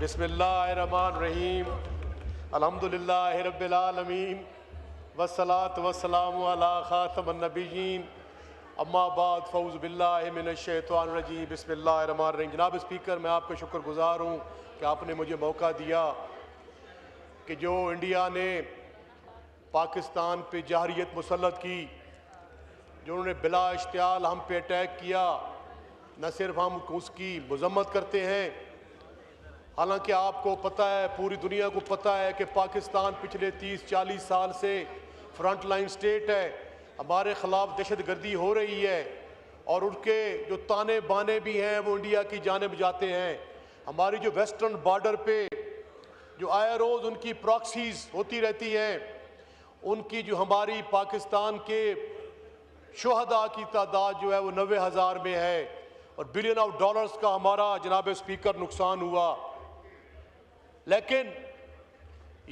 बिस्मिल्लाहिर्रहमानिर्रहीम अल्हम्दुलिल्लाहि रब्बिल आलमीन वस्सलातु वस्सलामु अला खातमिन नबिय्यीन अम्मा बाद फ़ऊज़ु बिल्लाहि मिनश शैतानिर रजीम बिस्मिल्लाहिर्रहमानिर्रहीम। जनाब स्पीकर, मैं आपका शुक्रगुज़ार हूँ कि आपने मुझे मौका दिया कि जो इंडिया ने पाकिस्तान पे जहरियत मुसल्लत की, जो उन्होंने बिला इश्तियाल हम पे अटैक किया, न सिर्फ हम उसकी मज़म्मत करते हैं, हालांकि आपको पता है, पूरी दुनिया को पता है कि पाकिस्तान पिछले 30-40 साल से फ्रंट लाइन स्टेट है। हमारे ख़िलाफ़ दहशतगर्दी हो रही है और उनके जो ताने बाने भी हैं वो इंडिया की जानिब जाते हैं। हमारी जो वेस्टर्न बॉर्डर पे जो आए रोज़ उनकी प्रॉक्सीज़ होती रहती हैं, उनकी जो हमारी पाकिस्तान के शुहदा की तादाद जो है वो 90,000 में है और बिलियन ऑफ डॉलर्स का हमारा जनाब स्पीकर नुकसान हुआ। लेकिन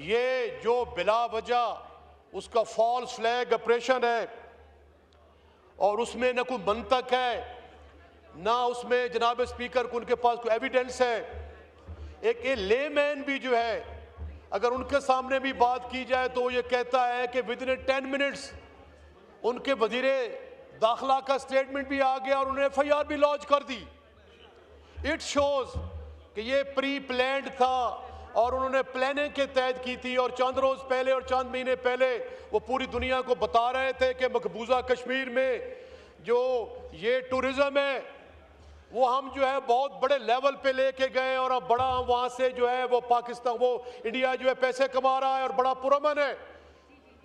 ये जो बिला वजह उसका फॉल्स फ्लैग ऑपरेशन है और उसमें न कोई मंतक है, ना उसमें जनाब स्पीकर को उनके पास कोई एविडेंस है। एक ये लेमैन भी जो है, अगर उनके सामने भी बात की जाए तो ये कहता है कि विदिन 10 मिनट्स उनके वजीरे दाखिला का स्टेटमेंट भी आ गया और उन्होंने FIR भी लॉन्च कर दी। इट शोज कि ये प्री प्लान्ड था और उन्होंने प्लानिंग के तहत की थी और चंद रोज पहले और चंद महीने पहले वो पूरी दुनिया को बता रहे थे कि मकबूजा कश्मीर में जो ये टूरिज्म है वो हम जो है बहुत बड़े लेवल पे लेके गए और अब बड़ा वहाँ से जो है वो पाकिस्तान वो इंडिया जो है पैसे कमा रहा है और बड़ा पुरअमन है।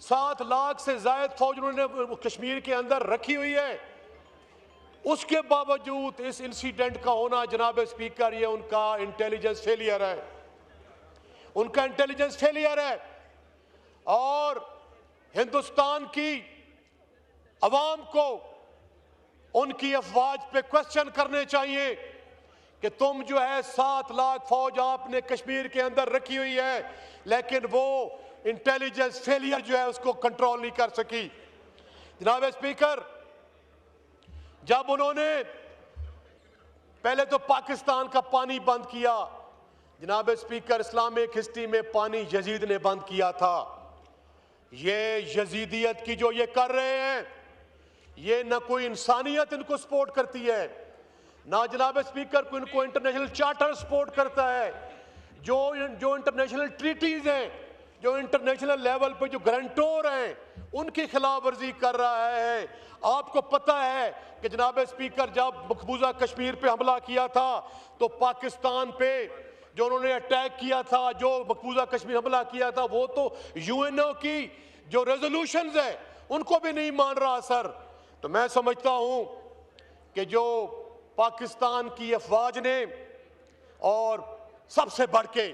7 लाख से ज़ायद फौज उन्होंने कश्मीर के अंदर रखी हुई है। उसके बावजूद इस इंसिडेंट का होना जनाब स्पीकर, ये उनका इंटेलिजेंस फेलियर है, उनका इंटेलिजेंस फेलियर है। और हिंदुस्तान की अवाम को उनकी अफवाज पे क्वेश्चन करने चाहिए कि तुम जो है 7 लाख फौज आपने कश्मीर के अंदर रखी हुई है, लेकिन वो इंटेलिजेंस फेलियर जो है उसको कंट्रोल नहीं कर सकी। जनाब स्पीकर, जब उन्होंने पहले तो पाकिस्तान का पानी बंद किया, जनाब स्पीकर इस्लामिक हिस्ट्री में पानी यजीद ने बंद किया था। ये यजीदियत की जो ये कर रहे हैं, ये न कोई इंसानियत इनको सपोर्ट करती है, ना जनाब स्पीकर को इनको इंटरनेशनल चार्टर सपोर्ट करता है। जो इंटरनेशनल ट्रीटीज हैं, जो इंटरनेशनल लेवल पे जो गारंटर हैं, उनकी खिलाफ वर्जी कर रहा है। आपको पता है कि जनाब स्पीकर जब मकबूजा कश्मीर पे हमला किया था तो पाकिस्तान पे जो उन्होंने अटैक किया था, जो मकबूजा कश्मीर हमला किया था, वो तो UNO की जो रेजोल्यूशंस है उनको भी नहीं मान रहा सर। तो मैं समझता हूं कि जो पाकिस्तान की अफवाज ने और सबसे बढ़ के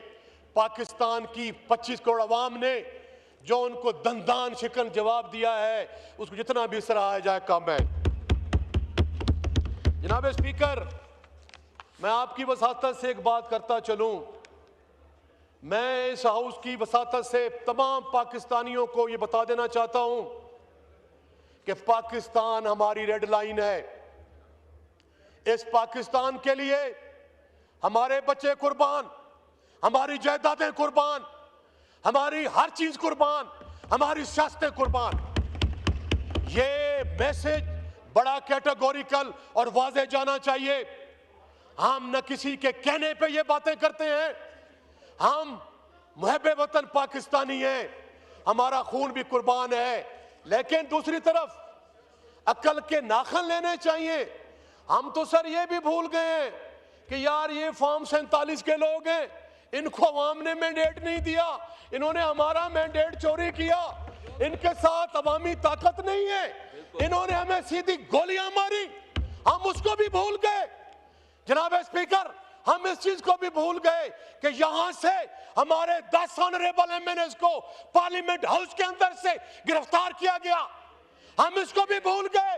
पाकिस्तान की 25 करोड़ अवाम ने जो उनको दंदान शिकन जवाब दिया है, उसको जितना भी सराहा जाए कम है। जनाब स्पीकर, मैं आपकी वसातत से एक बात करता चलूं। मैं इस हाउस की वसातत से तमाम पाकिस्तानियों को ये बता देना चाहता हूं कि पाकिस्तान हमारी रेड लाइन है। इस पाकिस्तान के लिए हमारे बच्चे कुर्बान, हमारी जायदादें कुर्बान, हमारी हर चीज कुर्बान, हमारी सियासतें कुर्बान। ये मैसेज बड़ा कैटेगोरिकल और वाज़ेह जाना चाहिए। हम न किसी के कहने पे ये बातें करते हैं, हम मुहब्बे वतन पाकिस्तानी हैं, हमारा खून भी कुर्बान है। लेकिन दूसरी तरफ अक्ल के नाखन लेने चाहिए। हम तो सर ये भी भूल गए हैं कि यार ये फॉर्म 47 के लोग हैं, इनको अवाम ने मैंडेट नहीं दिया, इन्होंने हमारा मैंडेट चोरी किया, इनके साथ अवामी ताकत नहीं है, इन्होंने हमें सीधी गोलियां मारी, हम उसको भी भूल गए। जनाब स्पीकर, हम इस चीज को भी भूल गए कि यहां से हमारे 10 ऑनरेबल MNAs को पार्लियामेंट हाउस के अंदर से गिरफ्तार किया गया। हम इसको भी भूल गए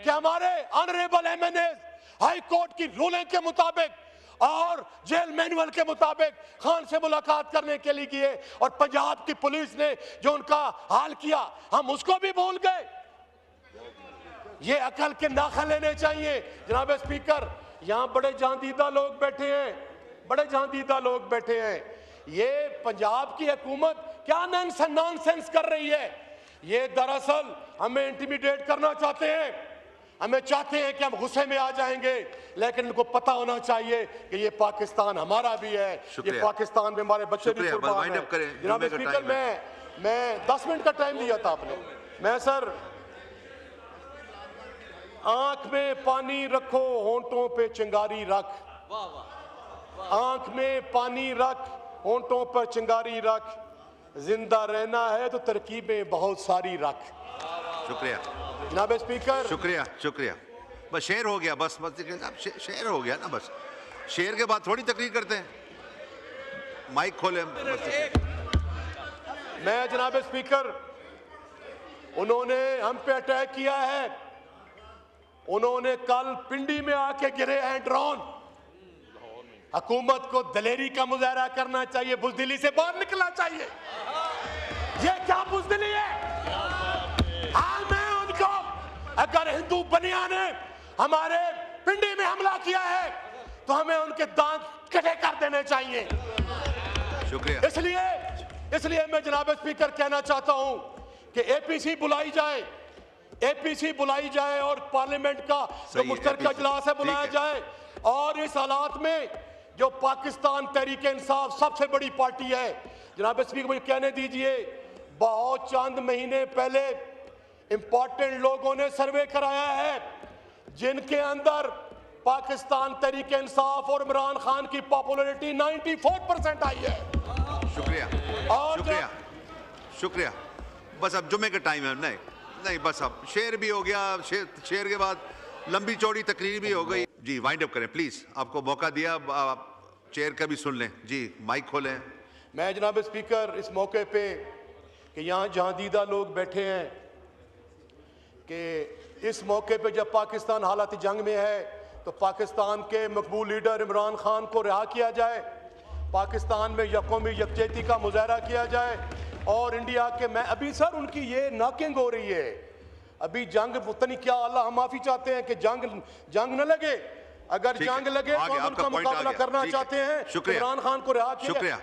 कि हमारे ऑनरेबल MNAs हाई कोर्ट की रूलिंग के मुताबिक और जेल मैनुअल के मुताबिक खान से मुलाकात करने के लिए गए और पंजाब की पुलिस ने जो उनका हाल किया, हम उसको भी भूल गए। ये अकल के नाखन लेने चाहिए। जनाब स्पीकर, यहाँ बड़े जांदीदा लोग बैठे हैं, बड़े जहांदीदा लोग बैठे हैं, ये पंजाब की हुकूमत क्या नॉनसेंस कर रही है। ये दरअसल हमें इंटिमिडेट करना चाहते हैं, हमें चाहते हैं कि हम गुस्से में आ जाएंगे, लेकिन इनको पता होना चाहिए कि ये पाकिस्तान हमारा भी है, ये पाकिस्तान में हमारे बच्चे भी कुर्बान हैं। जनाब स्पीकर, मैं 10 मिनट का टाइम दिया था आपने। मैं सर, आंख में पानी रखो, होंठों पे चिंगारी रख, आंख में पानी रख, होंठों पर चिंगारी रख, जिंदा रहना है तो तरकीबें बहुत सारी रख। शुक्रिया जनाब स्पीकर, शुक्रिया शुक्रिया। बस शेर हो गया, बस शेर हो गया ना, बस शेर के बाद थोड़ी तकरीर करते हैं। माइक खोले। मैं जनाब स्पीकर, उन्होंने हम पे अटैक किया है, उन्होंने कल पिंडी में आके गिरे हैं ड्रोन। हुकूमत को दलेरी का मुजाहरा करना चाहिए, बुज़दिली से बाहर निकलना चाहिए। ये क्या बुज़दिली है? हाँ, मैं उनको, अगर हिंदू बनिया ने हमारे पिंडी में हमला किया है तो हमें उनके दांत कटे कर देने चाहिए। शुक्रिया। इसलिए मैं जनाब स्पीकर कहना चाहता हूं कि एपीसी बुलाई जाए, एपीसी बुलाई जाए और पार्लियामेंट का जो मुश्तरका इजलास है बुलाया जाए। और इस हालात में जो पाकिस्तान तहरीक इंसाफ सबसे बड़ी पार्टी है, जनाब स्पीकर मुझे कहने दीजिए, बहुत चंद महीने पहले इंपॉर्टेंट लोगों ने सर्वे कराया है जिनके अंदर पाकिस्तान तहरीक इंसाफ और इमरान खान की पॉपुलैरिटी 94% आई है। शुक्रिया और शुक्रिया शुक्रिया। बस अब जुम्मे का टाइम है। नहीं बस अब शेर भी हो गया, शेर के बाद लंबी चौड़ी तकरीर भी हो गई। जी वाइंड अप करें प्लीज, आपको मौका दिया, आप चेयर का भी सुन लें। जी माइक खोलें। मैं जनाब स्पीकर इस मौके पे कि यहाँ जहांदीदा लोग बैठे हैं कि इस मौके पे जब पाकिस्तान हालत जंग में है तो पाकिस्तान के मकबूल लीडर इमरान खान को रिहा किया जाए, पाकिस्तान में यकौमी यकजहती का मुजाहरा किया जाए। और इंडिया के, मैं अभी सर उनकी ये नॉकिंग हो रही है, अभी जंग पता नहीं क्या, अल्लाह माफी चाहते हैं कि जंग न लगे, अगर जंग लगे तो हम उनका मुकाबला करना चाहते हैं। इमरान खान को रिहा किया।